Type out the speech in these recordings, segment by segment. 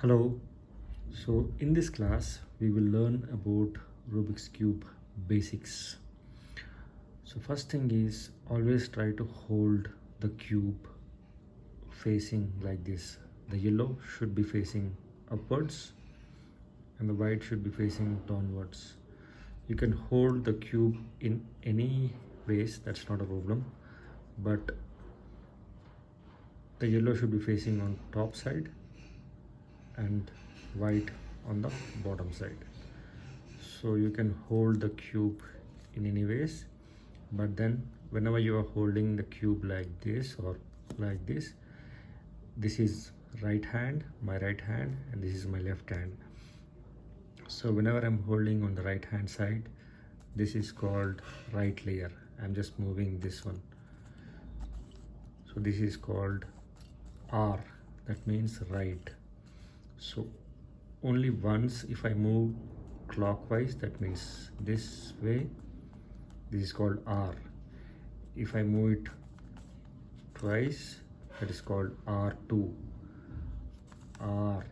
Hello. So in this class we will learn about Rubik's Cube basics. So first thing is always try to hold the cube facing like this. The yellow should be facing upwards and the white should be facing downwards. You can hold the cube in any ways, that's not a problem, but the yellow should be facing on top side and white on the bottom side. So you can hold the cube in any ways, but then whenever you are holding the cube like this or like this is right hand, my right hand, and this is my left hand. So whenever I'm holding on the right hand side, this is called right layer. I'm just moving this one, so this is called R, that means right. So only once if I move clockwise, that means this way, this is called R. If I move it twice, that is called R2. R.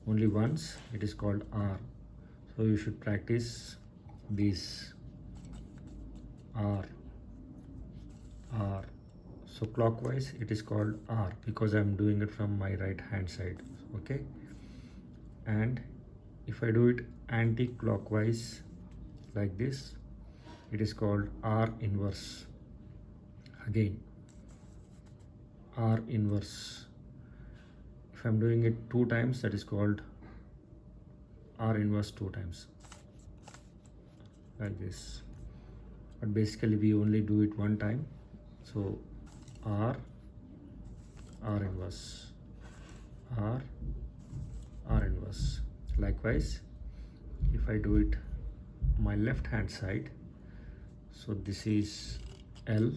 Only once it is called R. So you should practice these R. So clockwise it is called R because I am doing it from my right hand side, okay? And if I do it anti-clockwise like this, it is called R inverse. Again, R inverse. If I am doing it 2 times, that is called R inverse 2 times, like this. But basically we only do it 1 time, so R inverse, R inverse. Likewise, if I do it my left hand side, so this is L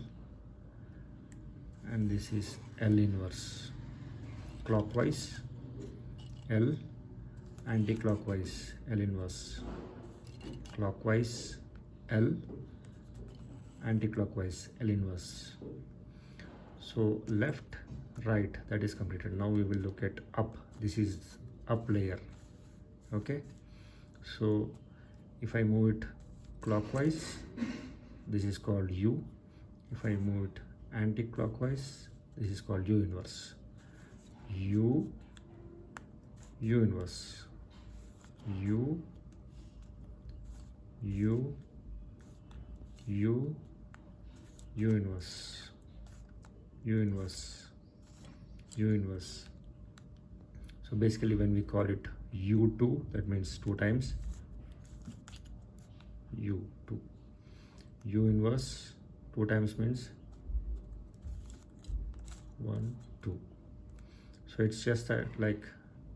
and this is L inverse. Clockwise L, anti-clockwise L inverse. Clockwise L, anti-clockwise L inverse. So left, right, that is completed. Now we will look at up. This is up layer, okay? So if I move it clockwise, this is called U. If I move it anti-clockwise, this is called U inverse. U inverse. U inverse. U inverse. So basically when we call it U2, that means 2 times. U2. U inverse 2 times means 1, 2. So it's just that, like,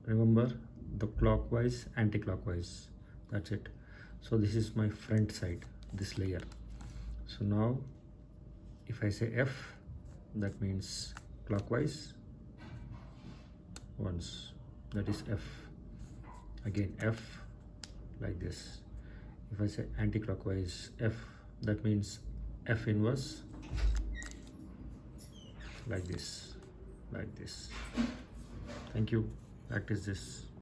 remember the clockwise, anti-clockwise, that's it. So this is my front side, this layer. So now if I say F, that means clockwise once, that is F. Again F, like this. If I say anti-clockwise F, that means F inverse, like this. Thank you. Practice this.